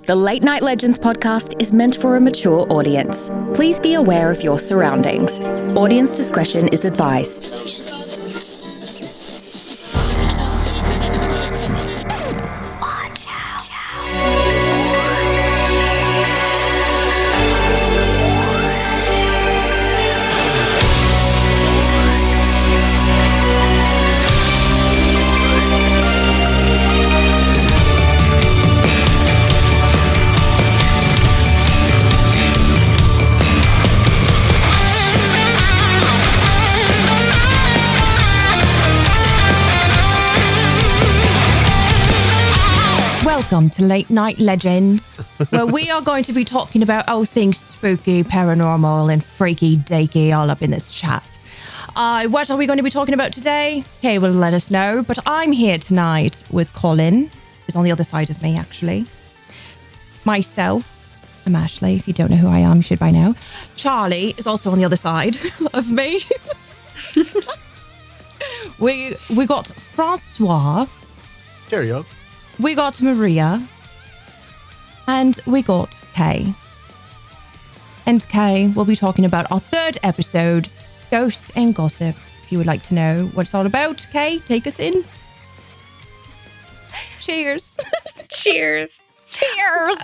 The Late Night Legends podcast is meant for a mature audience. Please be aware of your surroundings. Audience discretion is advised. Welcome to Late Night Legends, where we are going to be talking about all things spooky, paranormal, and freaky deaky all up in this chat. What are we going to be talking about today? Kay will let us know, but I'm here tonight with Colin, who's on the other side of me, actually. Myself, I'm Ashley. If you don't know who I am, you should by now. Charlie is also on the other side of me. We got Francois. Cheerio. We got Maria, and we got Kay. And Kay will be talking about our third episode, Ghosts and Gossip. If you would like to know what it's all about, Kay, take us in. Cheers. Cheers. Cheers.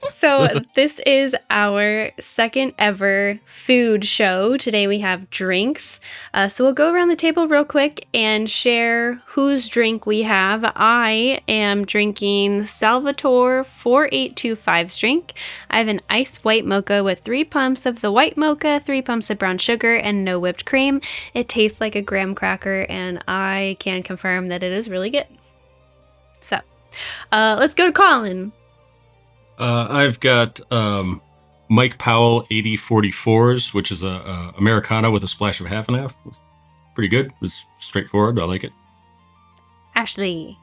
So this is our second ever food show. Today we have drinks. So we'll go around the table real quick and share whose drink we have. I am drinking Salvatore 4825's drink. I have an iced white mocha with 3 pumps of the white mocha, 3 pumps of brown sugar, and no whipped cream. It tastes like a graham cracker, and I can confirm that it is really good. So let's go to Colin. I've got Mike Powell 8044s, which is a Americano with a splash of half and half. Pretty good. It's straightforward. I like it. Ashley.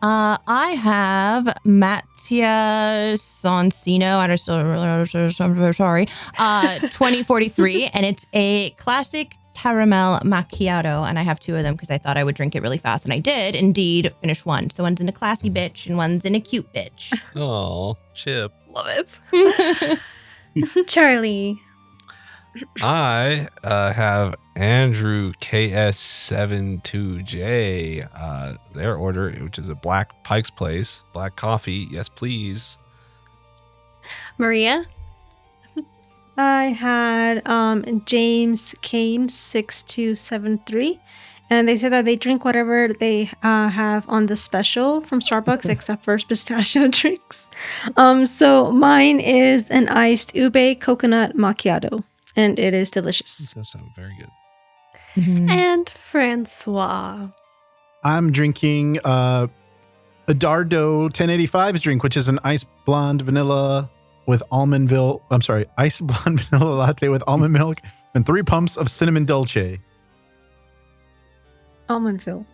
I have Mattia Sonsino. I'm sorry. 2043, and it's a classic caramel macchiato, and I have 2 of them because I thought I would drink it really fast, and I did indeed finish one. So one's in a classy bitch and one's in a cute bitch. Oh, Chip. Love it. Charlie. I have Andrew KS72J, their order, which is a black Pike's Place, black coffee. Yes, please. Maria. I had James Kane 6273, and they said that they drink whatever they have on the special from Starbucks except for pistachio drinks. So mine is an iced ube coconut macchiato, and it is delicious. That sounds very good. Mm-hmm. And Francois. I'm drinking Adardo 1085's drink, which is an iced blonde vanilla with iced blonde vanilla latte with almond milk and 3 pumps of cinnamon dolce. Almondville.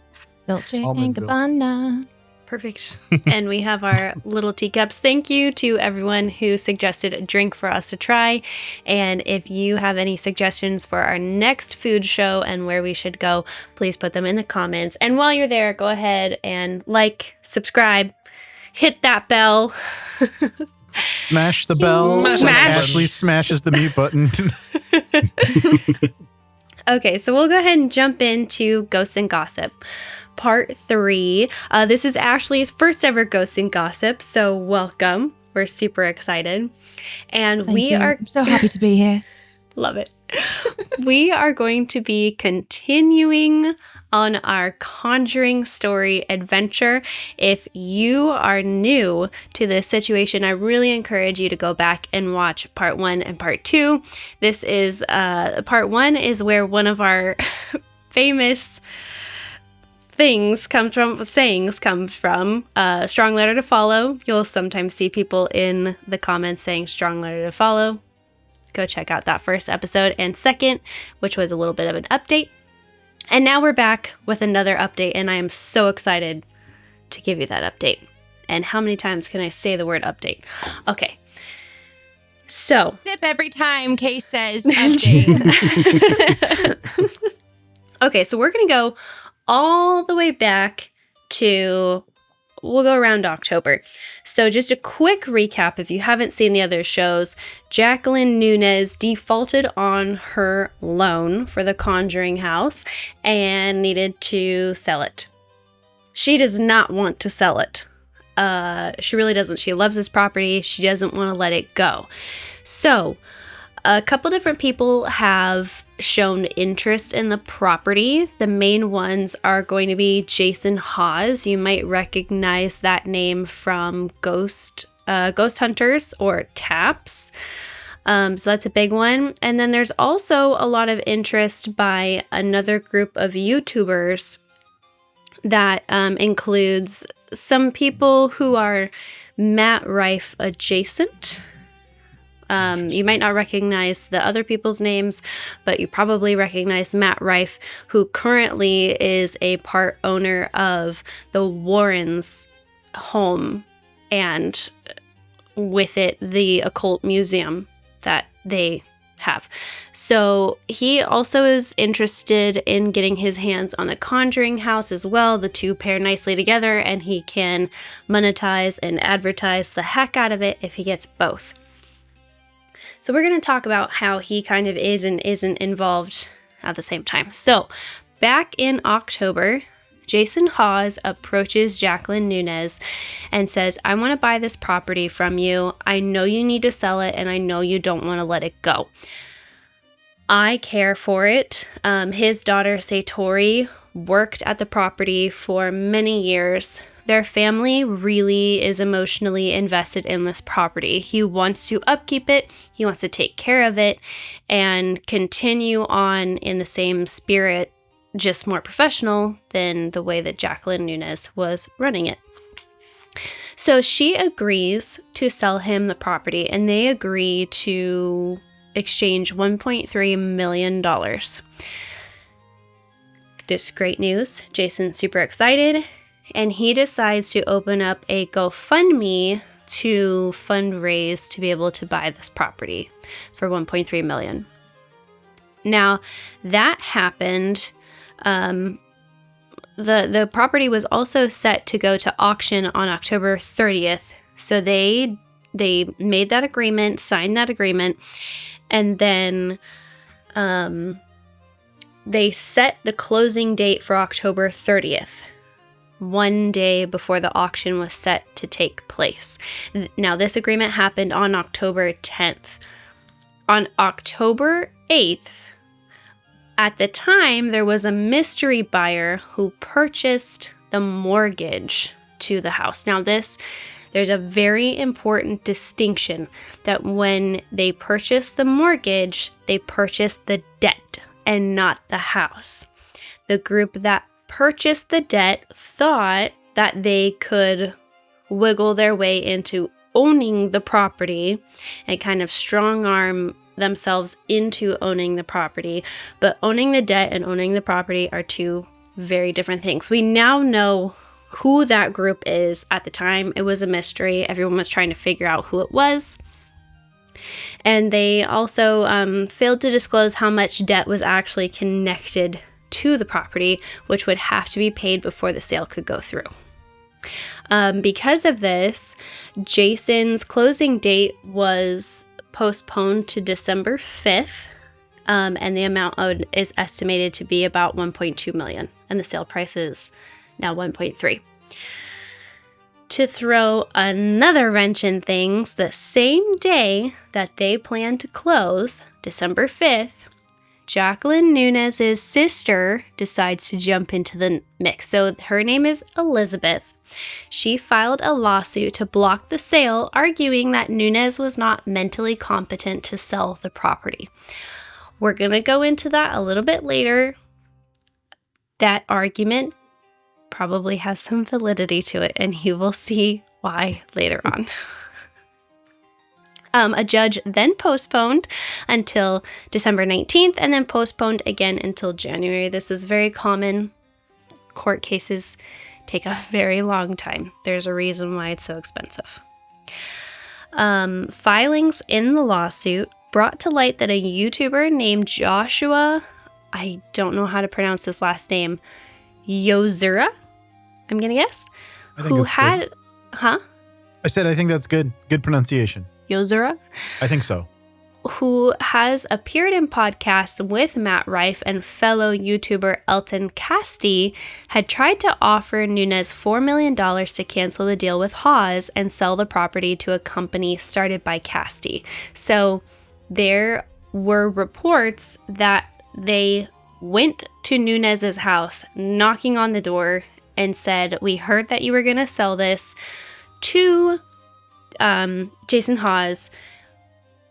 Dolce and Gabbana. Perfect. And we have our little teacups. Thank you to everyone who suggested a drink for us to try. And if you have any suggestions for our next food show and where we should go, please put them in the comments. And while you're there, go ahead and subscribe, hit that bell. Smash the bell. Smash. Ashley smashes the mute button. Okay, so we'll go ahead and jump into Ghosts and Gossip, Part 3. This is Ashley's first ever Ghosts and Gossip, so welcome. We're super excited. And Thank you. are I'm so happy to be here. Love it. We are going to be continuing on our Conjuring story adventure. If you are new to this situation, I really encourage you to go back and watch part 1 and part 2. This is part 1 is where one of our famous sayings comes from. Strong letter to follow. You'll sometimes see people in the comments saying strong letter to follow. Go check out that first episode and second, which was a little bit of an update. And now we're back with another update, and I am so excited to give you that update. And how many times can I say the word update? Okay. So. Sip every time Kay says update. Okay, so we're going to go all the way back to we'll go around October. So just a quick recap, if you haven't seen the other shows, Jacqueline Nunez defaulted on her loan for the Conjuring House and needed to sell it. She does not want to sell it. She really doesn't. She loves this property. She doesn't want to let it go. So a couple different people have shown interest in the property. The main ones are going to be Jason Hawes. You might recognize that name from Ghost Hunters or Taps. So that's a big one. And then there's also a lot of interest by another group of YouTubers that includes some people who are Matt Rife adjacent. You might not recognize the other people's names, but you probably recognize Matt Rife, who currently is a part owner of the Warrens' home and with it, the occult museum that they have. So he also is interested in getting his hands on the Conjuring House as well. The two pair nicely together, and he can monetize and advertise the heck out of it if he gets both. So we're going to talk about how he kind of is and isn't involved at the same time. So back in October, Jason Hawes approaches Jacqueline Nunez and says, I want to buy this property from you. I know you need to sell it, and I know you don't want to let it go. I care for it. His daughter, Satori, worked at the property for many years. Their family really is emotionally invested in this property. He wants to upkeep it, he wants to take care of it, and continue on in the same spirit, just more professional than the way that Jacqueline Nunez was running it. So she agrees to sell him the property, and they agree to exchange $1.3 million. This great news. Jason's super excited. And he decides to open up a GoFundMe to fundraise to be able to buy this property for $1.3 million. Now, that happened. The property was also set to go to auction on October 30th. So they made that agreement, signed that agreement, and then they set the closing date for October 30th. One day before the auction was set to take place. Now, this agreement happened on October 10th. On October 8th, at the time, there was a mystery buyer who purchased the mortgage to the house. Now, there's a very important distinction that when they purchased the mortgage, they purchased the debt and not the house. The group that purchased the debt thought that they could wiggle their way into owning the property and kind of strong arm themselves into owning the property. But owning the debt and owning the property are two very different things. We now know who that group is. At the time, it was a mystery. Everyone was trying to figure out who it was. And they also failed to disclose how much debt was actually connected to the property, which would have to be paid before the sale could go through. Because of this, Jason's closing date was postponed to December 5th, and the amount owed is estimated to be about $1.2 million, and the sale price is now $1.3. To throw another wrench in things, the same day that they plan to close, December 5th, Jacqueline Nunez's sister decides to jump into the mix. So her name is Elizabeth. She filed a lawsuit to block the sale, arguing that Nunez was not mentally competent to sell the property. We're going to go into that a little bit later. That argument probably has some validity to it, and you will see why later on. A judge then postponed until December 19th and then postponed again until January. This is very common. Court cases take a very long time. There's a reason why it's so expensive. Filings in the lawsuit brought to light that a YouTuber named Joshua, I don't know how to pronounce his last name, Yozura, I'm going to guess, I think who that's had, good. huh? I said I think that's good. Good pronunciation. Yozura, I think so. who has appeared in podcasts with Matt Rife and fellow YouTuber Elton Casti, had tried to offer Nunez $4 million to cancel the deal with Hawes and sell the property to a company started by Casti. So there were reports that they went to Nunez's house, knocking on the door, and said, "We heard that you were going to sell this to Jason Hawes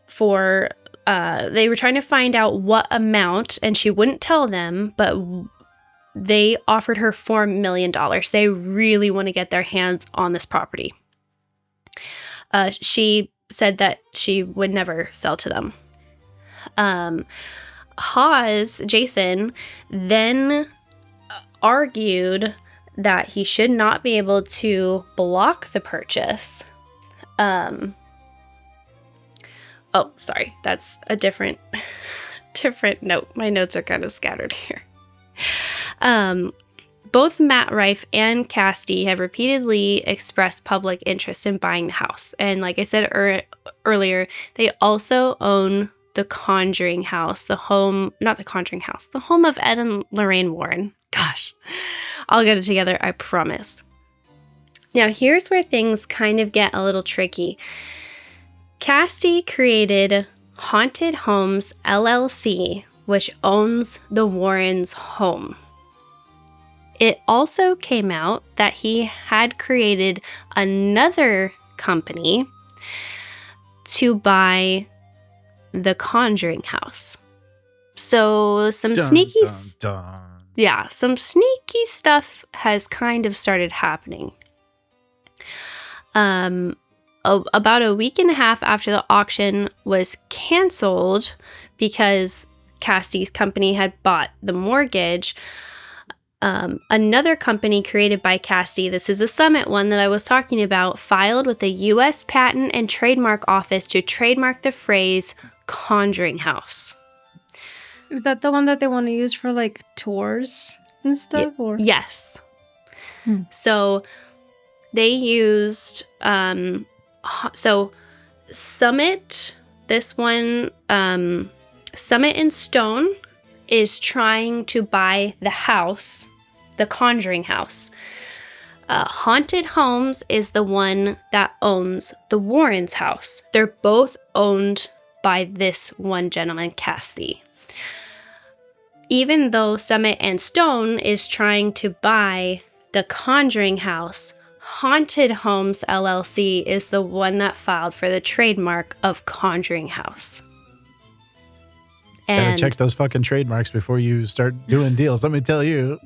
for they were trying to find out what amount, and she wouldn't tell them, but they offered her $4 million. They really want to get their hands on this property. She said that she would never sell to them. Jason, then argued that he should not be able to block the purchase. Oh, sorry, that's a different note. My notes are kind of scattered here. Both Matt Rife and Casti have repeatedly expressed public interest in buying the house. And like I said earlier, they also own the Conjuring House, the home of Ed and Lorraine Warren. Gosh, I'll get it together, I promise. Now, here's where things kind of get a little tricky. Casti created Haunted Homes LLC, which owns the Warrens' home. It also came out that he had created another company to buy the Conjuring House. So some sneaky stuff has kind of started happening. About a week and a half after the auction was canceled because Casti's company had bought the mortgage, another company created by Casti, this is the Summit one that I was talking about, filed with the U.S. Patent and Trademark Office to trademark the phrase Conjuring House. Is that the one that they want to use for like tours and stuff? Or yes. So they used so Summit, this one, Summit and Stone is trying to buy the house, the Conjuring House. Haunted Homes is the one that owns the Warrens' house. They're both owned by this one gentleman, Casti. Even though Summit and Stone is trying to buy the Conjuring House, Haunted Homes LLC is the one that filed for the trademark of Conjuring House. Gotta check those fucking trademarks before you start doing deals. Let me tell you.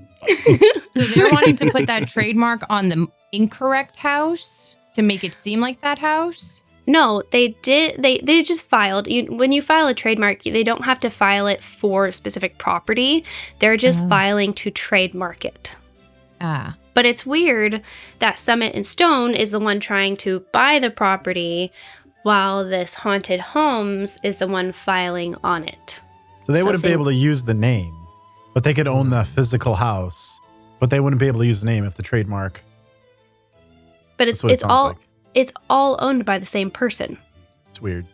So they're wanting to put that trademark on the incorrect house to make it seem like that house? No, they did. They just filed. When you file a trademark, they don't have to file it for a specific property. They're just filing to trademark it. Ah. But it's weird that Summit and Stone is the one trying to buy the property while this Haunted Homes is the one filing on it. So they wouldn't be able to use the name, but they could own the physical house, but they wouldn't be able to use the name if the trademark. But it's all owned by the same person. It's weird.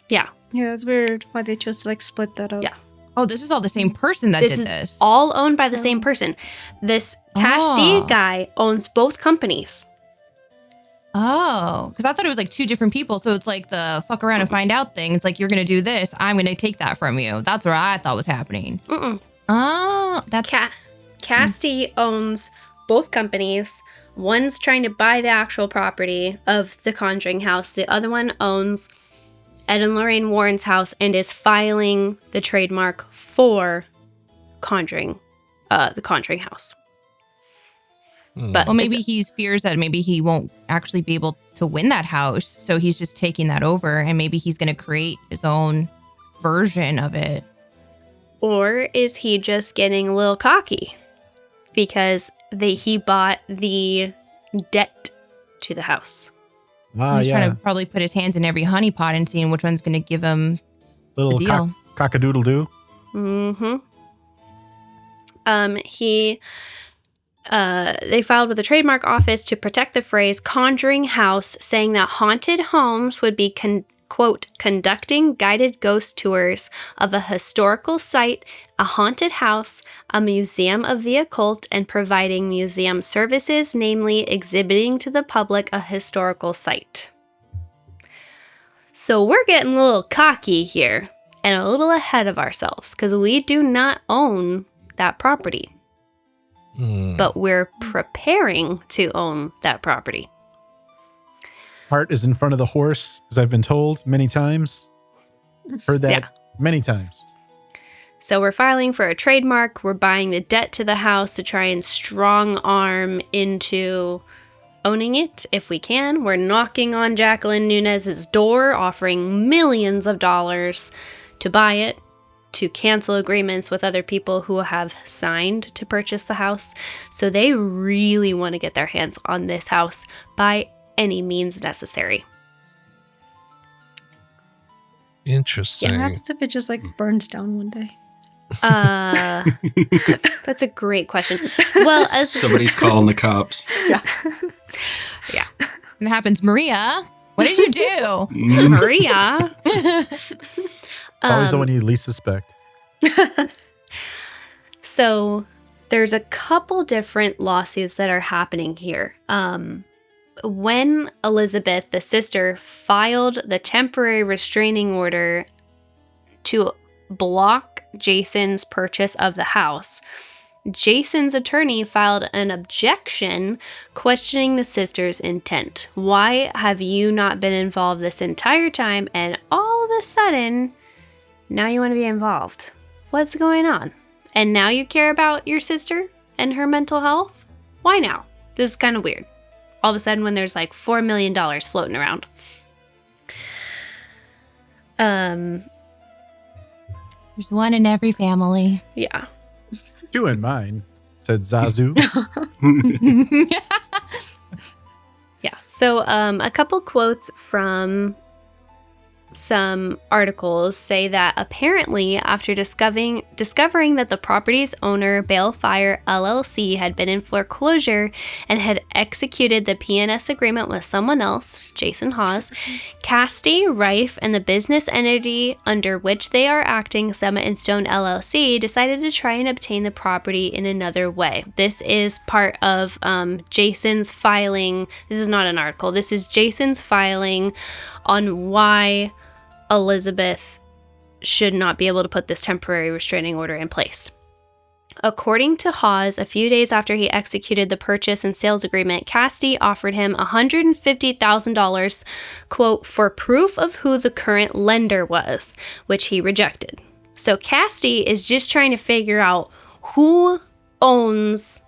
Yeah. Yeah, that's weird why they chose to like split that up. Yeah. Oh, this is all the same person that did this. This is all owned by the same person. This Casti guy owns both companies. Oh, because I thought it was like two different people. So it's like the fuck around and find out thing. It's like, you're going to do this. I'm going to take that from you. That's what I thought was happening. Oh, that's... Casti owns both companies. One's trying to buy the actual property of the Conjuring House. The other one owns Ed and Lorraine Warren's house and is filing the trademark for the Conjuring House. But well, maybe he fears that maybe he won't actually be able to win that house. So he's just taking that over, and maybe he's going to create his own version of it. Or is he just getting a little cocky because he bought the debt to the house? He's trying to probably put his hands in every honeypot and seeing which one's going to give him little the deal. Cock-a-doodle-doo. Mm-hmm. They filed with the trademark office to protect the phrase Conjuring House, saying that haunted homes would be, quote, conducting guided ghost tours of a historical site, a haunted house, a museum of the occult, and providing museum services, namely exhibiting to the public a historical site. So we're getting a little cocky here and a little ahead of ourselves because we do not own that property. But we're preparing to own that property. Cart is in front of the horse, as I've been told many times. Heard that many times. So we're filing for a trademark. We're buying the debt to the house to try and strong arm into owning it if we can. We're knocking on Jacqueline Nunez's door, offering millions of dollars to buy it, to cancel agreements with other people who have signed to purchase the house. So they really want to get their hands on this house by any means necessary. Interesting. What happens if it just like burns down one day? That's a great question. Well, as Somebody's calling the cops. yeah. It happens. Maria, what did you do? Maria. Always the one you least suspect. So there's a couple different lawsuits that are happening here. When Elizabeth, the sister, filed the temporary restraining order to block Jason's purchase of the house, Jason's attorney filed an objection questioning the sister's intent. Why have you not been involved this entire time, and all of a sudden now you want to be involved? What's going on? And now you care about your sister and her mental health? Why now? This is kind of weird. All of a sudden when there's like $4 million floating around. There's one in every family. Yeah. Two in mine, said Zazu. Yeah. So a couple quotes from some articles say that apparently after discovering that the property's owner, Balefire LLC, had been in foreclosure and had executed the P&S agreement with someone else, Jason Hawes, Casti, Rife, and the business entity under which they are acting, Summit and Stone LLC, decided to try and obtain the property in another way. This is part of Jason's filing. This is not an article. This is Jason's filing on why Elizabeth should not be able to put this temporary restraining order in place. According to Hawes, a few days after he executed the purchase and sales agreement, Casti offered him $150,000, quote, for proof of who the current lender was, which he rejected. So Casti is just trying to figure out who owns,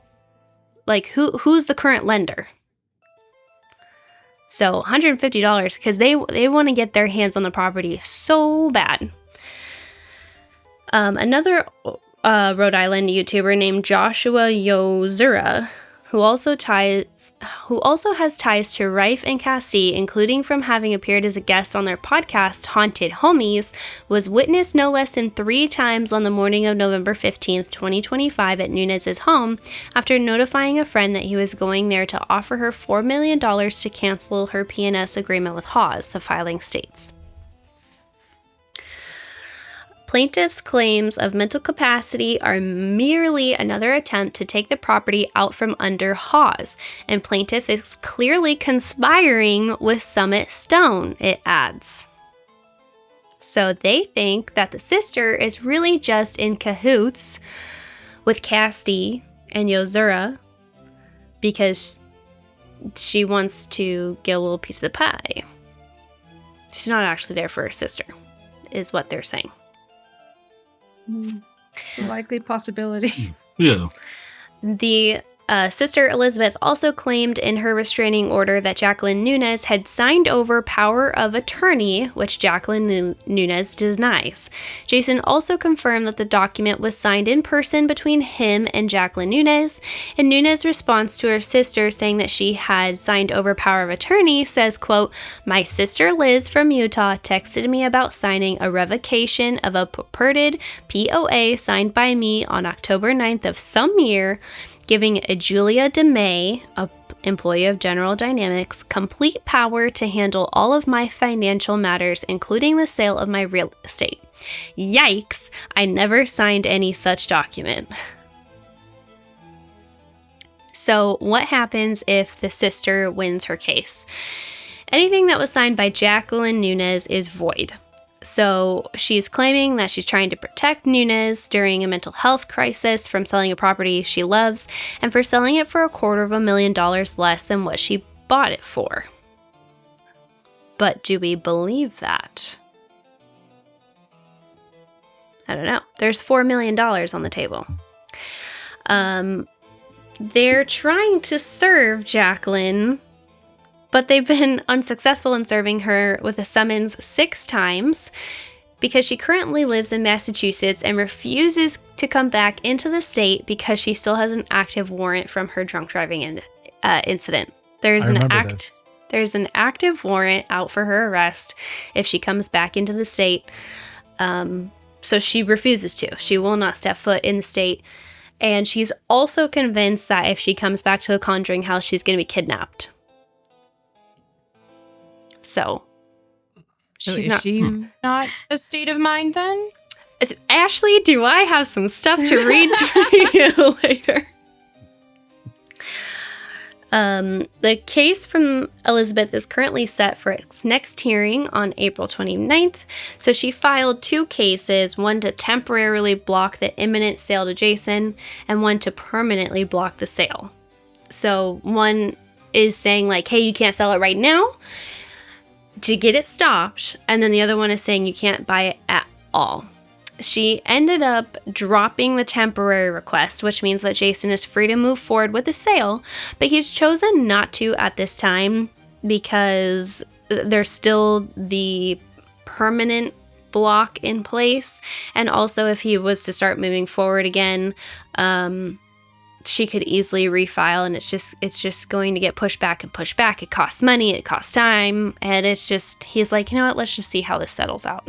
like, who's the current lender. So $150 because they want to get their hands on the property so bad. Another Rhode Island YouTuber named Joshua Yozura, who also has ties to Rife and Casti, including from having appeared as a guest on their podcast Haunted Homies, was witnessed no less than 3 times on the morning of November 15th, 2025 at Nunez's home after notifying a friend that he was going there to offer her $4 million to cancel her P&S agreement with Hawes, the filing states. Plaintiff's claims of mental capacity are merely another attempt to take the property out from under Hawes, and plaintiff is clearly conspiring with Summit Stone, it adds. So they think that the sister is really just in cahoots with Casti and Yozura because she wants to get a little piece of the pie. She's not actually there for her sister, is what they're saying. It's a likely possibility. Yeah. The sister Elizabeth also claimed in her restraining order that Jacqueline Nunez had signed over power of attorney, which Jacqueline Nunez denies. Jason also confirmed that the document was signed in person between him and Jacqueline Nunez, and Nunez's response to her sister saying that she had signed over power of attorney says, quote, "My sister Liz from Utah texted me about signing a revocation of a purported POA signed by me on October 9th of some year. giving Julia DeMay, a employee of General Dynamics, complete power to handle all of my financial matters, including the sale of my real estate. Yikes, I never signed any such document. So what happens if the sister wins her case? Anything that was signed by Jacqueline Nunez is void. So she's claiming that she's trying to protect Nunez during a mental health crisis from selling a property she loves and for selling it for $250,000 less than what she bought it for. But do we believe that? I don't know. There's $4 million on the table. They're trying to serve Jacqueline, but they've been unsuccessful in serving her with a summons 6 times because she currently lives in Massachusetts and refuses to come back into the state because she still has an active warrant from her drunk driving incident. There's an active warrant out for her arrest if she comes back into the state. So she refuses to. She will not step foot in the state. And she's also convinced that if she comes back to the Conjuring House, she's going to be kidnapped. So she's not. Is she not a state of mind then? Ashley, do I have some stuff to read to you later? The case from Elizabeth is currently set for its next hearing on April 29th. So she filed 2 cases, one to temporarily block the imminent sale to Jason and one to permanently block the sale. So one is saying like, hey, you can't sell it right now to get it stopped. And then the other one is saying you can't buy it at all. She ended up dropping the temporary request, which means that Jason is free to move forward with the sale, but he's chosen not to at this time because there's still the permanent block in place. And also if he was to start moving forward again, she could easily refile, and it's just going to get pushed back and pushed back. It costs money, it costs time, and he's like, you know what, let's just see how this settles out.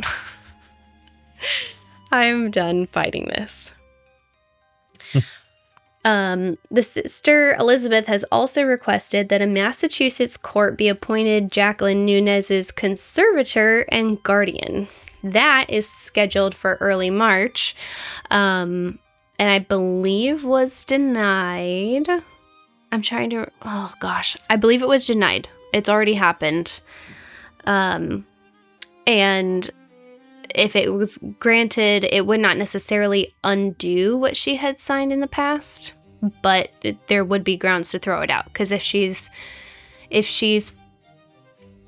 I'm done fighting this. The sister, Elizabeth, has also requested that a Massachusetts court be appointed Jacqueline Nunez's conservator and guardian. That is scheduled for early March, and I believe was denied. I believe it was denied. It's already happened. And if it was granted, it would not necessarily undo what she had signed in the past, but there would be grounds to throw it out. Because if she's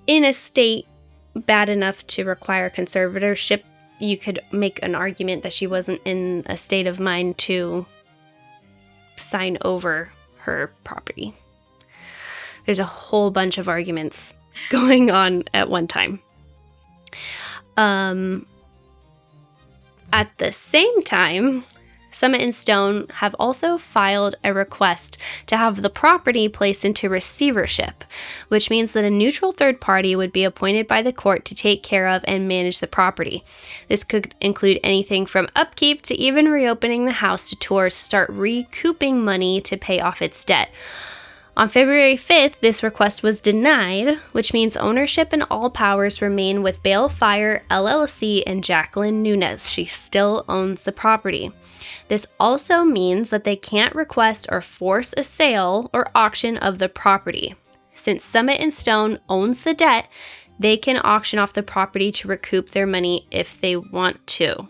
in a state bad enough to require conservatorship, you could make an argument that she wasn't in a state of mind to sign over her property. There's a whole bunch of arguments going on at one time. At the same time, Summit and Stone have also filed a request to have the property placed into receivership, which means that a neutral third party would be appointed by the court to take care of and manage the property. This could include anything from upkeep to even reopening the house to tours to start recouping money to pay off its debt. On February 5th, this request was denied, which means ownership and all powers remain with Bale Fire LLC and Jacqueline Nunez. She still owns the property. This also means that they can't request or force a sale or auction of the property. Since Summit and Stone owns the debt, they can auction off the property to recoup their money if they want to.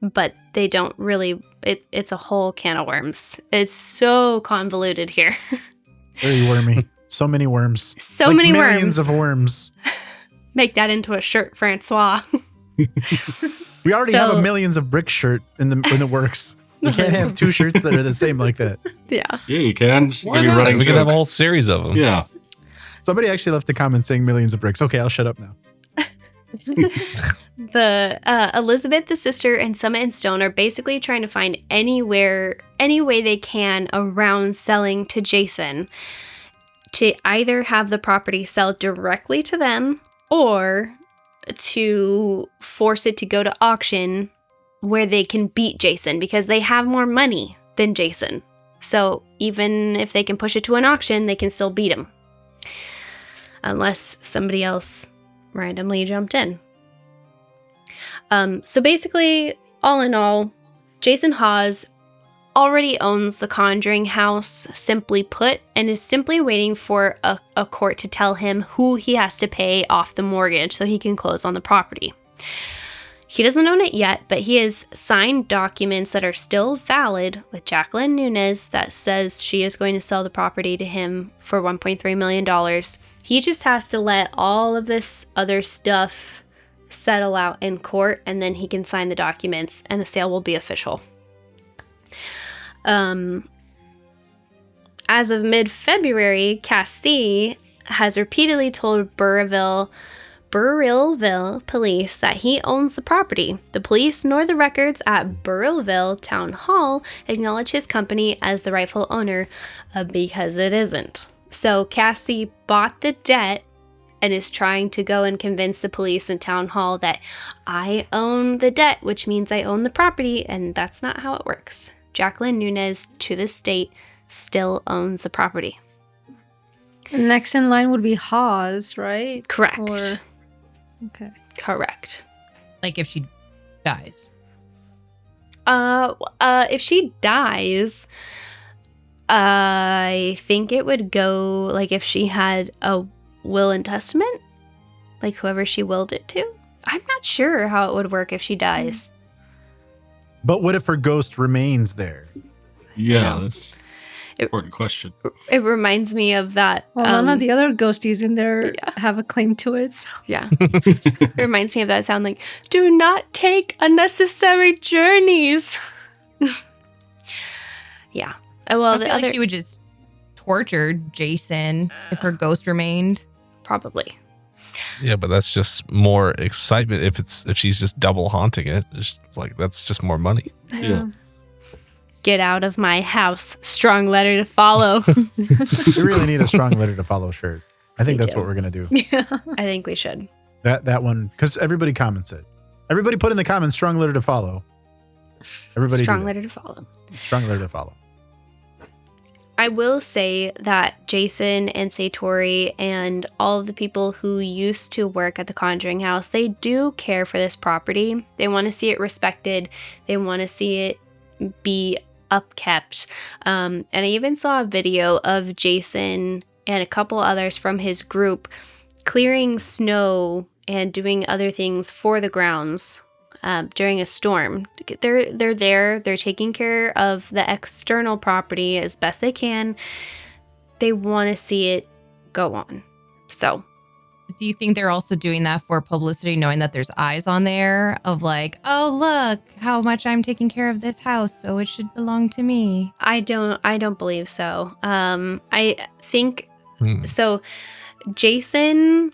But they don't really, it's a whole can of worms. It's so convoluted here. Very wormy. So many worms. So many millions worms. of worms. Make that into a shirt, Francois. We already have a millions of brick shirt in the works. We can't have 2 shirts that are the same like that. Yeah. Yeah, you can. Why not? We can have a whole series of them. Yeah. Somebody actually left a comment saying millions of bricks. Okay, I'll shut up now. The Elizabeth, the sister, and Summit and Stone are basically trying to find any way they can around selling to Jason to either have the property sell directly to them or to force it to go to auction where they can beat Jason because they have more money. than Jason. So even if they can push it to an auction, they can still beat him. Unless somebody else randomly jumped in. So basically, all in all, Jason Hawes already owns the Conjuring House, simply put, and is simply waiting for a court to tell him who he has to pay off the mortgage so he can close on the property. He doesn't own it yet, but he has signed documents that are still valid with Jacqueline Nunez that says she is going to sell the property to him for $1.3 million. He just has to let all of this other stuff settle out in court, and then he can sign the documents and the sale will be official. As of mid-February, Castee has repeatedly told Burrillville police that he owns the property. The police nor the records at Burrillville Town Hall acknowledge his company as the rightful owner because it isn't. So Castee bought the debt and is trying to go and convince the police in Town Hall that I own the debt, which means I own the property, and that's not how it works. Jacqueline Nunez, to this date, still owns the property. Next in line would be Hawes, right? Correct. Okay. Correct. Like if she dies. If she dies, I think it would go, like, if she had a will and testament, like whoever she willed it to. I'm not sure how it would work if she dies. But what if her ghost remains there? Yeah, that's an important question. It reminds me of that. Well, none of the other ghosties in there have a claim to it. So. Yeah. It reminds me of that sound, like, do not take unnecessary journeys. Yeah. Well, I feel like she would just torture Jason if her ghost remained. Probably. Yeah, but that's just more excitement if she's just double haunting it. It's like that's just more money. Yeah. Get out of my house. Strong letter to follow. We really need a strong letter to follow shirt. I think that's what we're gonna do. Yeah. I think we should. That one, because everybody comments it. Everybody put in the comments strong letter to follow. Everybody Strong letter to follow. Strong letter to follow. I will say that Jason and Satori and all of the people who used to work at the Conjuring House, they do care for this property. They want to see it respected. They want to see it be upkept. And I even saw a video of Jason and a couple others from his group clearing snow and doing other things for the grounds during a storm. They're there. They're taking care of the external property as best they can. They want to see it go on. So, do you think they're also doing that for publicity, knowing that there's eyes on there of like, oh, look how much I'm taking care of this house, so it should belong to me? I don't believe so. I think so. Jason,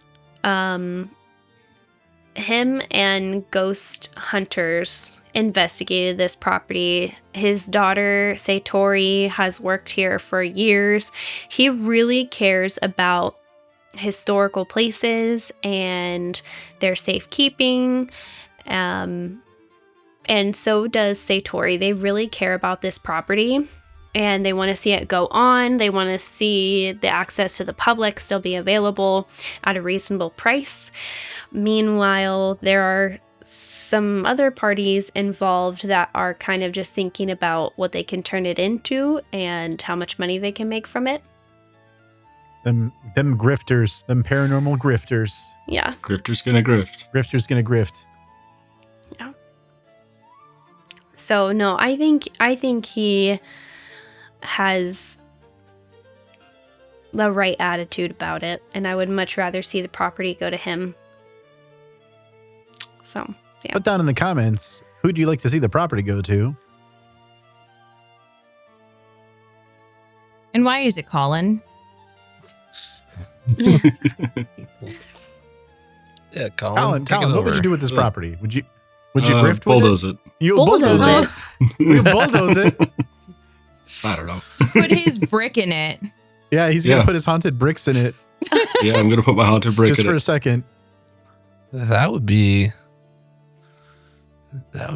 him and ghost hunters investigated this property. His daughter, Satori, has worked here for years. He really cares about historical places and their safekeeping. And so does Satori. They really care about this property and they want to see it go on. They want to see the access to the public still be available at a reasonable price. Meanwhile, there are some other parties involved that are kind of just thinking about what they can turn it into and how much money they can make from it. Them grifters, them paranormal grifters. Yeah. Grifter's gonna grift. Grifter's gonna grift. Yeah. So no, I think he has the right attitude about it, and I would much rather see the property go to him. So, yeah. Put down in the comments, who do you like to see the property go to? And why is it Colin? Yeah, Colin, what would you do with this property? Would you grift bulldoze with it? You Bulldoze it. You bulldoze it. I don't know. Put his brick in it. Yeah, he's gonna put his haunted bricks in it. Yeah, I'm gonna put my haunted brick just in for it. a second. That would be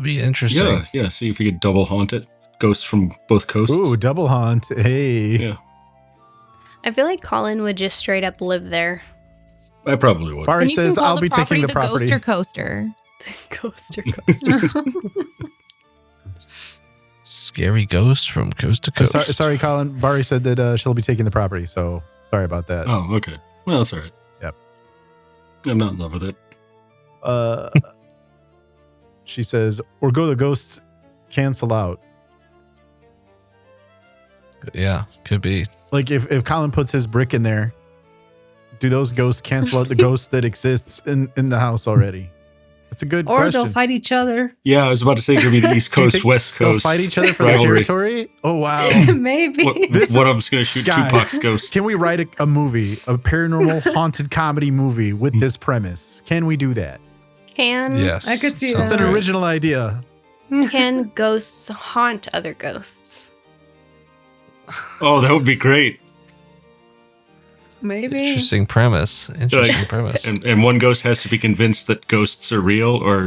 interesting. Yeah. See if we could double haunt it. ghosts from both coasts. Ooh, double haunt. Hey. Yeah, I feel like Colin would just straight up live there. I probably would. Barry And you can says, call I'll the be property taking the property. Ghoster Coaster. Coaster, coaster. Scary ghost from coast to Oh, coast. sorry, Colin. Barry said that she'll be taking the property, so sorry about that. Oh, okay. Well, that's all right. Yep. I'm not in love with it. She says, or go the ghosts cancel out. Yeah, could be. Like if Colin puts his brick in there, do those ghosts cancel out the ghost that exists in the house already? That's a good Or question. they'll fight each other. Yeah, I was about to say it could be the East Do you Coast, think West they'll Coast. fight each other for the rivalry. territory? Oh, wow. Maybe. One of them's going to shoot Guys, Tupac's ghost. Can we write a movie, a paranormal haunted comedy movie with this premise? Can we do that? Yes. I could see sounds It's an Great. original idea. Can ghosts haunt other ghosts? Oh, that would be great. Maybe. Interesting premise. Interesting Like, premise. And one ghost has to be convinced that ghosts are real, or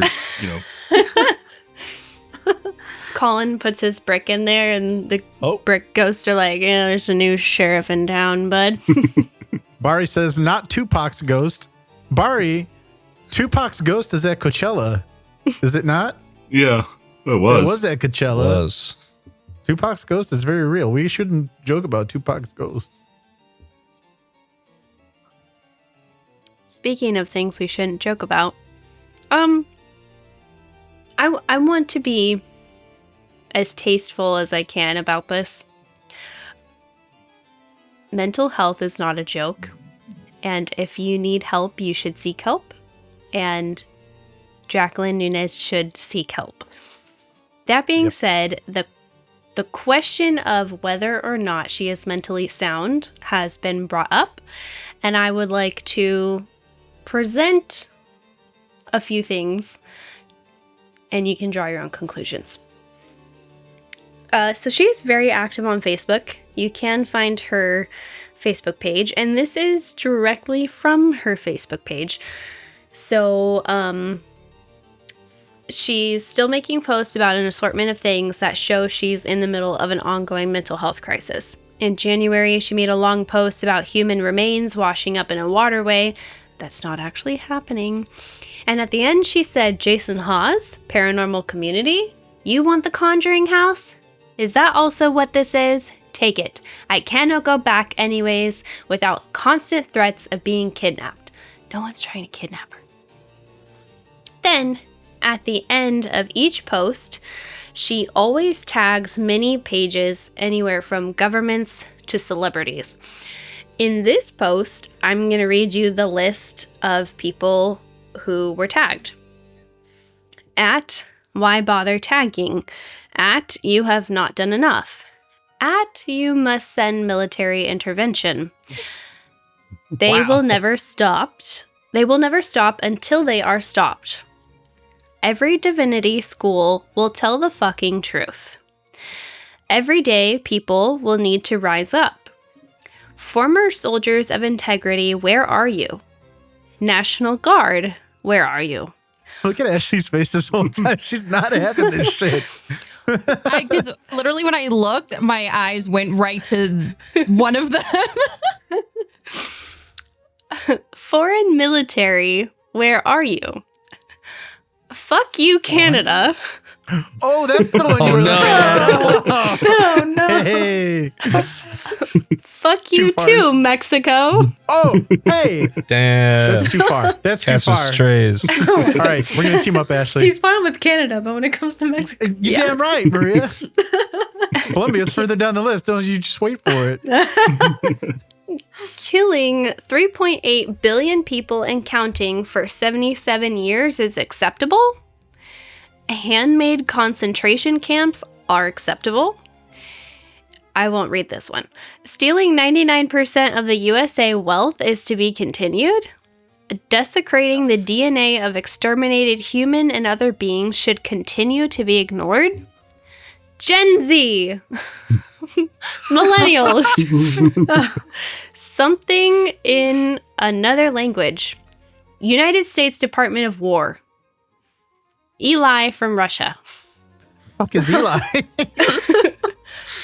Colin puts his brick in there, and the Oh. brick ghosts are like, "Yeah, there's a new sheriff in town, bud." Barry says, not Tupac's ghost. Barry, Tupac's ghost is at Coachella. Is it not? yeah, it was. It was at Coachella. Was. Tupac's ghost is very real. We shouldn't joke about Tupac's ghost. Speaking of things we shouldn't joke about, I want to be as tasteful as I can about this. Mental health is not a joke, and if you need help, you should seek help, and Jacqueline Nunez should seek help. That being said, the question of whether or not she is mentally sound has been brought up, and I would like to present a few things, and you can draw your own conclusions. So she is very active on Facebook. You can find her Facebook page, and this is directly from her Facebook page. So, she's still making posts about an assortment of things that show she's in the middle of an ongoing mental health crisis. In January, she made a long post about human remains washing up in a waterway. That's not actually happening. And at the end, she said, Jason Hawes, Paranormal Community, you want the Conjuring House? Is that also what this is? Take it. I cannot go back anyways without constant threats of being kidnapped. No one's trying to kidnap her. Then, at the end of each post, she always tags many pages, anywhere from governments to celebrities. In this post, I'm going to read you the list of people who were tagged. At why bother tagging? At you have not done enough. At you must send military intervention. They will never stop. They will never stop until they are stopped. Every divinity school will tell the fucking truth. Every day, people will need to rise up. Former soldiers of integrity, where are you? National Guard, where are you? Look at Ashley's face this whole time. She's not having this shit. Because literally when I looked, my eyes went right to one of them. Foreign military, where are you? Fuck you, Canada. Oh, that's the one you were looking at. Oh, no. Hey. Fuck you Too far. too, Mexico. Oh, hey. Damn. That's too far. That's too Catches far. strays. All right, we're going to team up, Ashley. He's fine with Canada, but when it comes to Mexico, You damn right, Maria. Columbia's further down the list. Don't you just wait for it. Killing 3.8 billion people and counting for 77 years is acceptable? Handmade concentration camps are acceptable? I won't read this one. Stealing 99% of the USA wealth is to be continued? Desecrating the DNA of exterminated human and other beings should continue to be ignored? Gen Z! Millennials! Something in another language. United States Department of War. Eli from Russia. Fuck is Eli?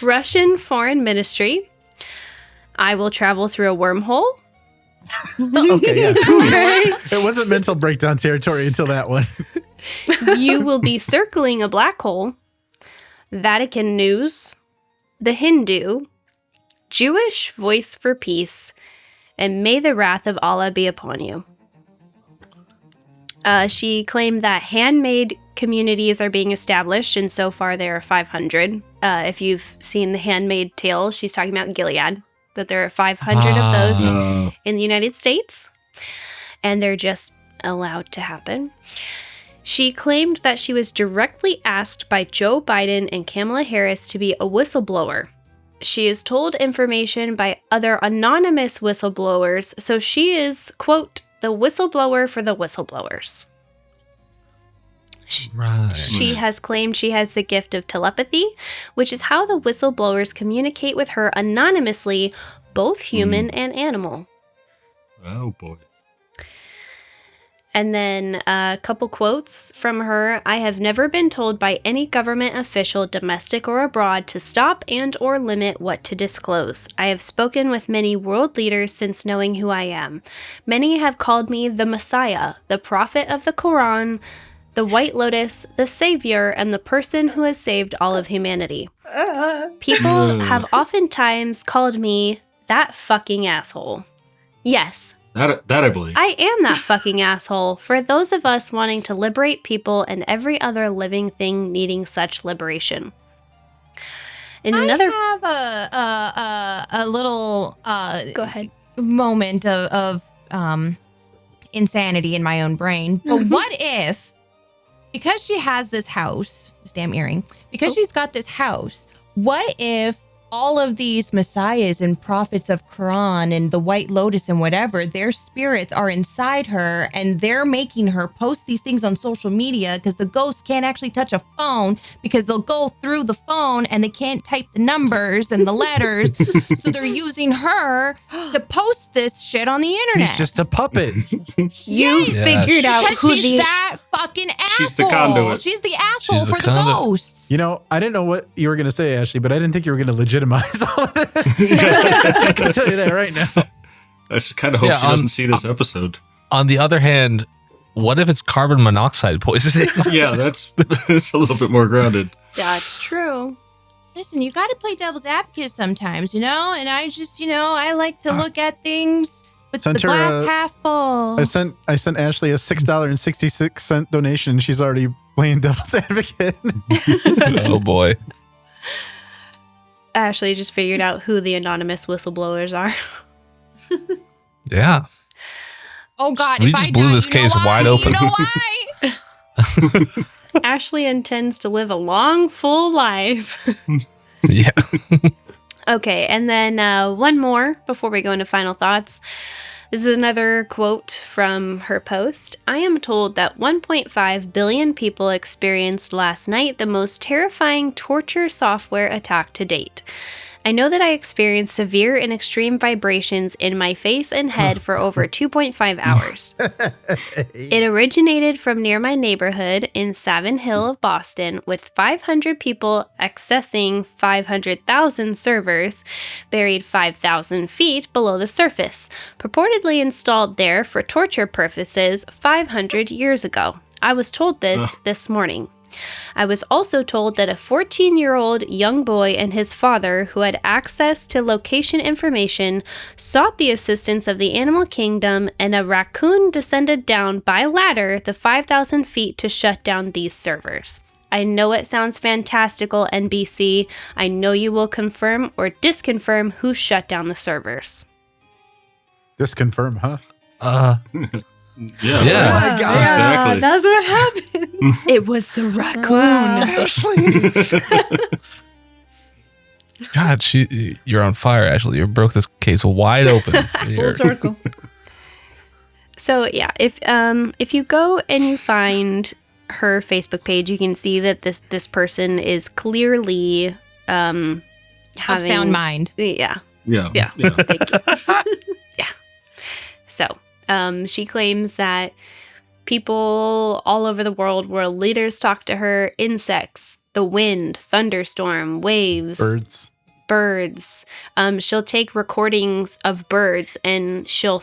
Russian Foreign Ministry. I will travel through a wormhole. Okay, yeah. It wasn't mental breakdown territory until that one. You will be circling a black hole. Vatican News. The Hindu. Jewish Voice for Peace. And may the wrath of Allah be upon you. She claimed that handmade communities are being established, and so far there are 500. If you've seen The Handmaid's Tale, she's talking about Gilead, that there are 500 of those in the United States, and they're just allowed to happen. She claimed that she was directly asked by Joe Biden and Kamala Harris to be a whistleblower. She is told information by other anonymous whistleblowers, so she is, quote, the whistleblower for the whistleblowers. Right. She has claimed she has the gift of telepathy, which is how the whistleblowers communicate with her anonymously, both human and animal. Oh, boy. And then a couple quotes from her. I have never been told by any government official, domestic or abroad, to stop and or limit what to disclose. I have spoken with many world leaders since knowing who I am. Many have called me the Messiah, the prophet of the Quran, the White Lotus, the Savior, and the person who has saved all of humanity. People have oftentimes called me that fucking asshole. Yes. That I believe. I am that fucking asshole for those of us wanting to liberate people and every other living thing needing such liberation. And another I have a little go ahead. moment of insanity in my own brain. But what if, because she has this house, this damn earring, because she's got this house, what if all of these messiahs and prophets of Quran and the White Lotus and whatever, their spirits are inside her and they're making her post these things on social media because the ghosts can't actually touch a phone because they'll go through the phone and they can't type the numbers and the letters. So they're using her to post this shit on the internet. He's just a puppet. You figured out because who she's the that fucking asshole. She's the conduit. She's the asshole She's the for the conduit. ghosts. You know, I didn't know what you were going to say, Ashley, but I didn't think you were going to legitimize all of this. I can tell you that right now. I just kind of hope she doesn't see this episode. On the other hand, what if it's carbon monoxide poisoning? Yeah, that's a little bit more grounded. That's true. Listen, you got to play devil's advocate sometimes, you know? And I just, I like to look at things with the Sent her glass half full. I sent Ashley a $6.66 donation. She's already playing devil's advocate. Oh, boy. Ashley just figured out who the anonymous whistleblowers are. Yeah. Oh, God. We if just I blew die, this you know case why? wide open. You know why? Ashley intends to live a long, full life. Yeah. Okay, and then one more before we go into final thoughts. This is another quote from her post. I am told that 1.5 billion people experienced last night the most terrifying torture software attack to date. I know that I experienced severe and extreme vibrations in my face and head for over 2.5 hours. It originated from near my neighborhood in Savin Hill of Boston, with 500 people accessing 500,000 servers buried 5,000 feet below the surface, purportedly installed there for torture purposes 500 years ago. I was told this morning. I was also told that a 14-year-old young boy and his father, who had access to location information, sought the assistance of the animal kingdom, and a raccoon descended down by ladder the 5,000 feet to shut down these servers. I know it sounds fantastical, NBC. I know you will confirm or disconfirm who shut down the servers. Disconfirm, huh? Yeah. Yeah. Oh my God. Exactly. That's what happened. It was the raccoon. Wow. God, you're on fire, Ashley. You broke this case wide open. Full circle. So yeah, if you go and you find her Facebook page, you can see that this person is clearly having Of sound mind. Yeah. Yeah. Yeah. Thank you. Yeah. So, she claims that people all over the world, world leaders, talk to her, insects, the wind, thunderstorm, waves, Birds. birds. She'll take recordings of birds and she'll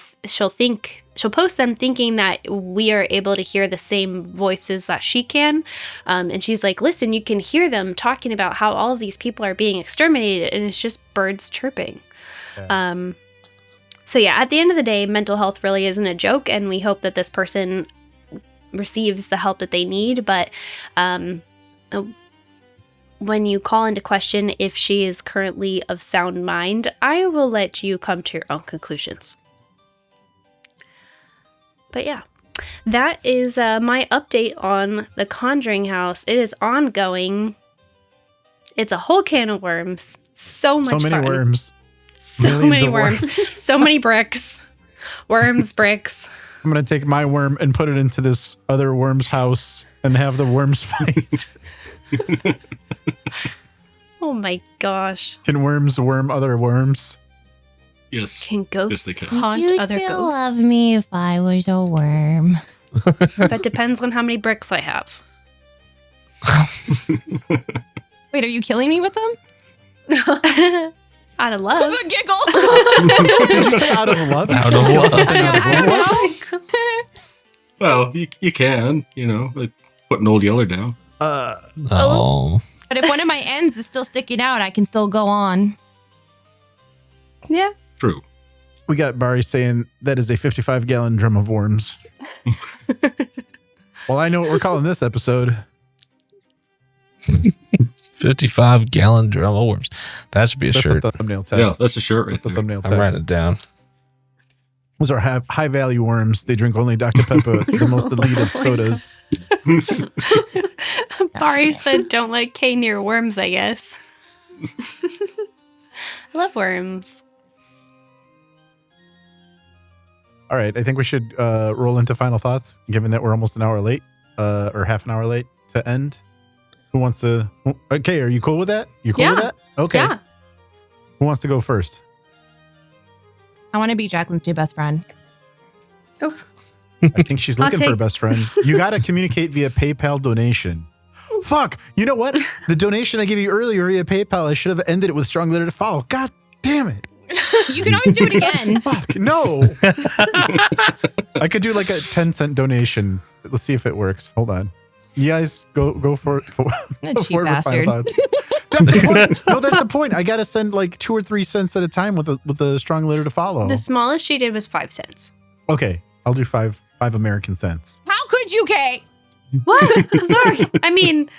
post them thinking that we are able to hear the same voices that she can. And she's like, listen, you can hear them talking about how all of these people are being exterminated, and it's just birds chirping. Yeah. So yeah, at the end of the day, mental health really isn't a joke, and we hope that this person receives the help that they need. But when you call into question if she is currently of sound mind, I will let you come to your own conclusions. But yeah, that is my update on the Conjuring House. It is ongoing. It's a whole can of worms. So much fun. So many worms. So many worms. So many bricks. Worms, bricks. I'm going to take my worm and put it into this other worm's house and have the worms fight. Oh my gosh. Can worms worm other worms? Yes. Can ghosts Yes, they can. haunt Would you other still ghosts? love me if I was a worm? That depends on how many bricks I have. Wait, are you killing me with them? Out of love. The giggle. Did you say out of love? Out of love. I don't know. Well, you can, like putting Old Yeller down. Oh. But if one of my ends is still sticking out, I can still go on. Yeah. True. We got Barry saying that is a 55-gallon drum of worms. Well, I know what we're calling this episode. 55-gallon drum of worms. That should be a That's shirt. the thumbnail text. Yeah, that's a shirt right That's the there. thumbnail I'm text. writing it down. Those are high-value worms. They drink only Dr. Pepper, the most elite of sodas. Bari said, don't let Kay near worms, I guess. I love worms. All right, I think we should roll into final thoughts, given that we're almost an hour late, or half an hour late to end. Who wants to? Okay, are you cool with that? You cool with that? Okay. Yeah. Who wants to go first? I want to be Jacqueline's new best friend. I think she's looking for a take- best friend. You got to communicate via PayPal donation. Fuck. You know what? The donation I gave you earlier via PayPal, I should have ended it with strong letter to follow. God damn it. You can always do it again. Fuck. No. I could do like a 10-cent donation. Let's see if it works. Hold on. You guys go for it. Cheap bastard. That's the point. No, that's the point. I got to send like 2 or 3 cents at a time with a strong letter to follow. The smallest she did was 5 cents. Okay. I'll do five American cents. How could you, Kay? What? I'm sorry. I mean,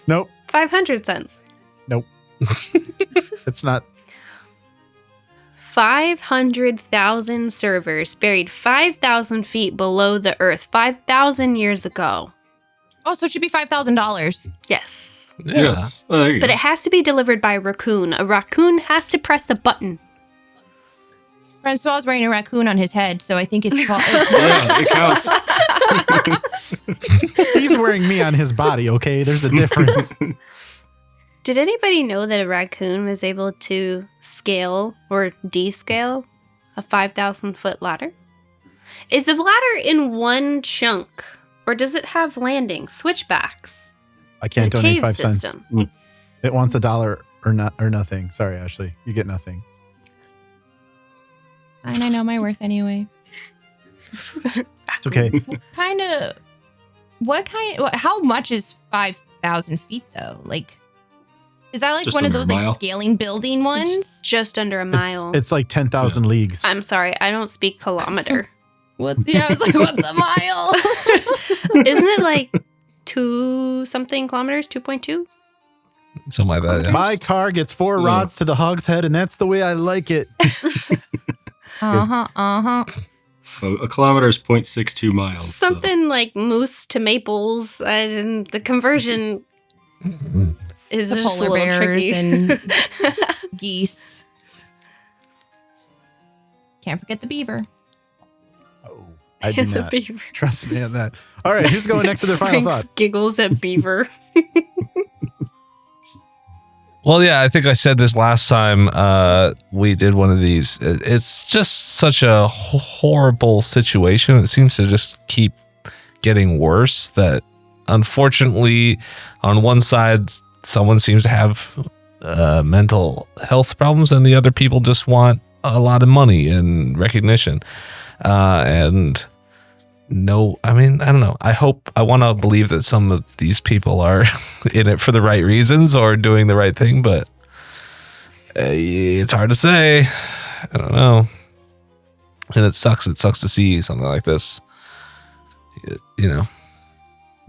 Nope. 500 cents. Nope. It's not. 500,000 servers buried 5,000 feet below the earth 5,000 years ago. Oh, so it should be $5,000. Yes. Yeah. Yes. There you But go. it has to be delivered by a raccoon. A raccoon has to press the button. Francois is wearing a raccoon on his head, so I think it's called. Yeah, it counts. He's wearing me on his body, okay? There's a difference. Did anybody know that a raccoon was able to scale or descale a 5,000 foot ladder? Is the ladder in one chunk, or does it have landings, switchbacks? I can't It's a donate cave 5 cents. system. It wants $1 or not or nothing. Sorry, Ashley. You get nothing. And I know my worth anyway. It's okay. How much is 5,000 feet though? Like, is that like Just one of under those a like mile. scaling building ones? Just under a mile. It's like 10,000 leagues. I'm sorry, I don't speak kilometer. What? Yeah, I was like, what's a mile? Isn't it like 2 something kilometers? 2.2? Something like that. Yeah. My car gets 4 Yeah. rods to the hog's head, and that's the way I like it. A kilometer is 0.62 miles. so- Something like moose to maples, and the conversion is The just a polar little bears tricky. and geese. Can't forget the beaver. Oh, I do The not. beaver. Trust me on that. All right, who's going next to their final Frank's thought? giggles at beaver. Well, yeah, I think I said this last time we did one of these. It's just such a horrible situation. It seems to just keep getting worse that unfortunately on one side, someone seems to have mental health problems, and the other people just want a lot of money and recognition. And no, I mean, I don't know. I want to believe that some of these people are in it for the right reasons or doing the right thing, but it's hard to say. I don't know. And it sucks. It sucks to see something like this. You know,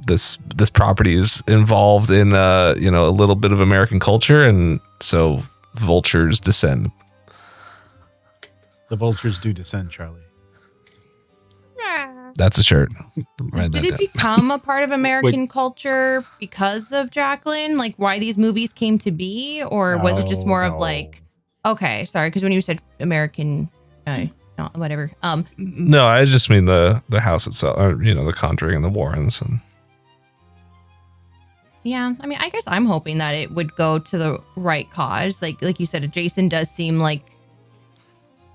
this property is involved in a little bit of American culture, and so vultures descend. The vultures do descend, Charlie. That's a shirt. Did it become a part of American culture because of Jacqueline? Like why these movies came to be? Or was it just more of like, okay, sorry, because when you said American, whatever. No, I just mean the house itself, the Conjuring and the Warrens. And yeah, I mean, I guess I'm hoping that it would go to the right cause. Like you said, Jason does seem like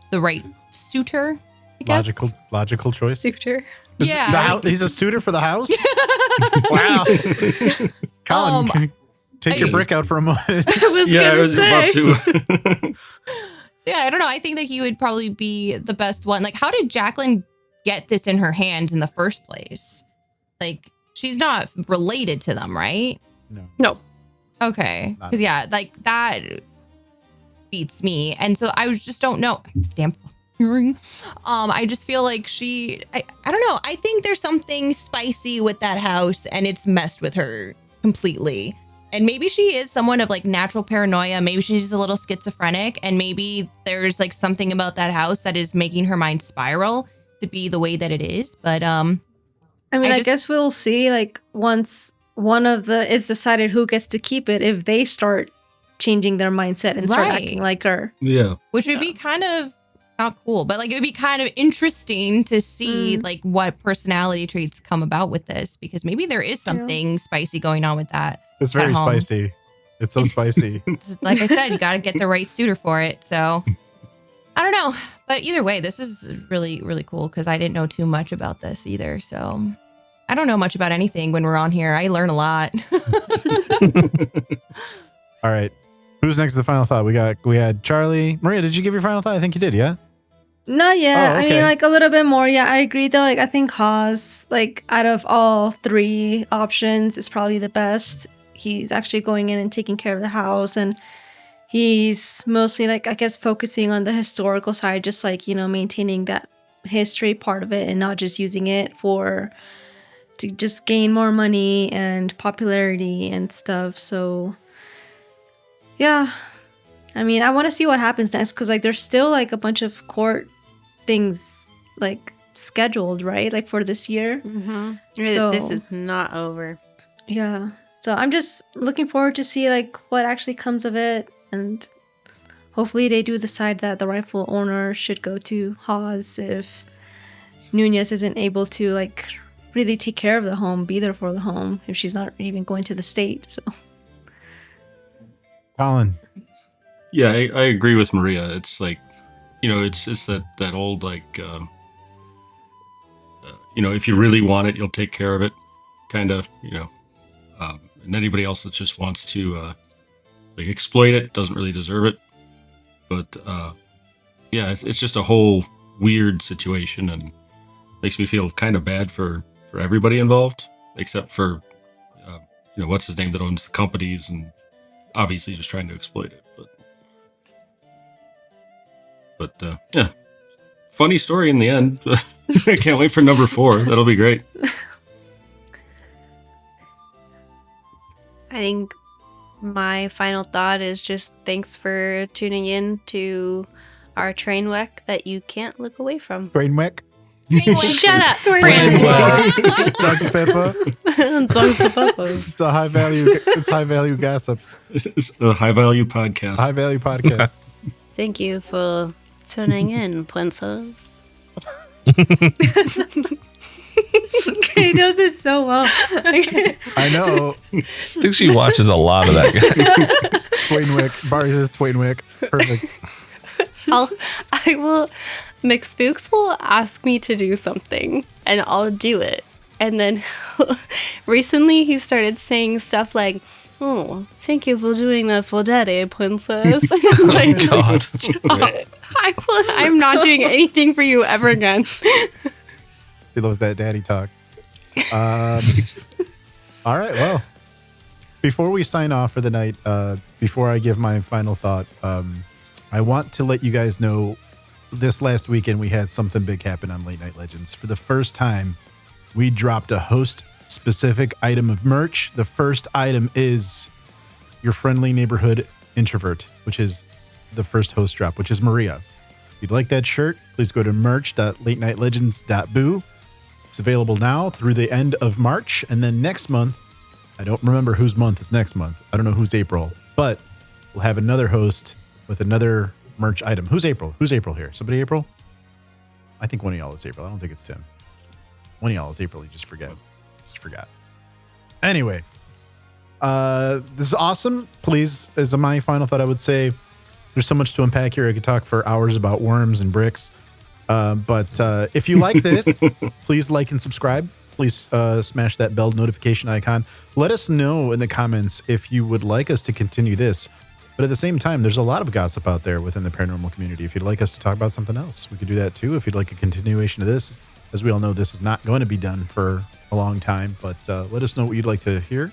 the right suitor, I guess. Logical choice. Suitor. Yeah. He's a suitor for the house? Wow. Colin, can you take your brick out for a moment? I was about to. Yeah, I don't know. I think that he would probably be the best one. Like, how did Jacqueline get this in her hands in the first place? Like, she's not related to them, right? No. Okay. Because, like, that beats me. And so I just don't know. Stamp hearing. I just feel like I don't know. I think there's something spicy with that house, and it's messed with her completely. And maybe she is someone of like natural paranoia. Maybe she's a little schizophrenic, and maybe there's like something about that house that is making her mind spiral to be the way that it is. But I guess we'll see like once one of it's decided who gets to keep it, if they start changing their mindset and start acting like her. Yeah. Which would be kind of not cool, but like it would be kind of interesting to see like what personality traits come about with this, because maybe there is something spicy going on with that. It's very spicy. It's so spicy. Like I said, you got to get the right suitor for it. So I don't know. But either way, this is really, really cool because I didn't know too much about this either. So I don't know much about anything when we're on here. I learn a lot. All right. Who's next to the final thought? We had Charlie. Maria, did you give your final thought? I think you did, yeah? Not yet. Oh, okay. I mean, like a little bit more. Yeah, I agree though. Like I think Haas, like out of all three options, is probably the best. He's actually going in and taking care of the house, and he's mostly like, I guess, focusing on the historical side, just like, maintaining that history part of it and not just using it to just gain more money and popularity and stuff. So yeah, I mean, I want to see what happens next, because like there's still like a bunch of court things like scheduled, right? Like for this year. Mm-hmm. So this is not over. Yeah. So I'm just looking forward to see like what actually comes of it, and hopefully they do decide that the rightful owner should go to Haas if Nunez isn't able to like really take care of the home, be there for the home, if she's not even going to the state. So Colin. Yeah, I agree with Maria. It's like, it's that old like, if you really want it, you'll take care of it, kind of, and anybody else that just wants to like exploit it doesn't really deserve it. But it's just a whole weird situation, and makes me feel kind of bad for everybody involved, except for what's his name that owns the companies, and obviously just trying to exploit it. But yeah, funny story in the end. I can't wait for number 4. That'll be great. I think my final thought is just thanks for tuning in to our train wreck that you can't look away from. Train wreck. Shut up. Dr. Pepper. Dr. Pepper. It's a high value gossip. It's a high value podcast. High value podcast. Thank you for tuning in, princess. he does it so well. I know. I think she watches a lot of that guy. Twainwick. Barry says Twainwick. Perfect. McSpooks will ask me to do something and I'll do it. And then recently he started saying stuff like, Oh, thank you for doing that for Daddy, Princess. God. I'm not doing anything for you ever again. He loves that daddy talk. All right, well, before we sign off for the night, before I give my final thought, I want to let you guys know this last weekend we had something big happen on Late Night Legends. For the first time, we dropped a host-specific item of merch. The first item is your friendly neighborhood introvert, which is the first host drop, which is Maria. If you'd like that shirt, please go to merch.latenightlegends.boo. It's available now through the end of March. And then next month, I don't remember whose month is next month. I don't know who's April, but we'll have another host with another merch item. Who's April? Who's April here? Somebody April? I think one of y'all is April. I don't think it's Tim. One of y'all is April. You just forget. Just forgot. Anyway, this is awesome. Please, as my final thought, I would say there's so much to unpack here. I could talk for hours about worms and bricks. But if you like this, please like and subscribe. Please smash that bell notification icon. Let us know in the comments if you would like us to continue this. But at the same time, there's a lot of gossip out there within the paranormal community. If you'd like us to talk about something else, we could do that too. If you'd like a continuation of this, as we all know, this is not going to be done for a long time. But let us know what you'd like to hear,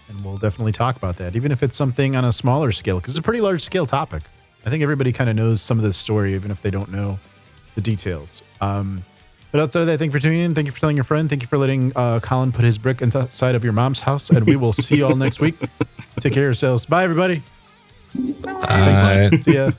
and we'll definitely talk about that, even if it's something on a smaller scale, because it's a pretty large scale topic. I think everybody kind of knows some of this story, even if they don't know the details. But outside of that, thank you for tuning in. Thank you for telling your friend. Thank you for letting Colin put his brick inside of your mom's house. And we will see you all next week. Take care of yourselves. Bye, everybody. Bye. See ya.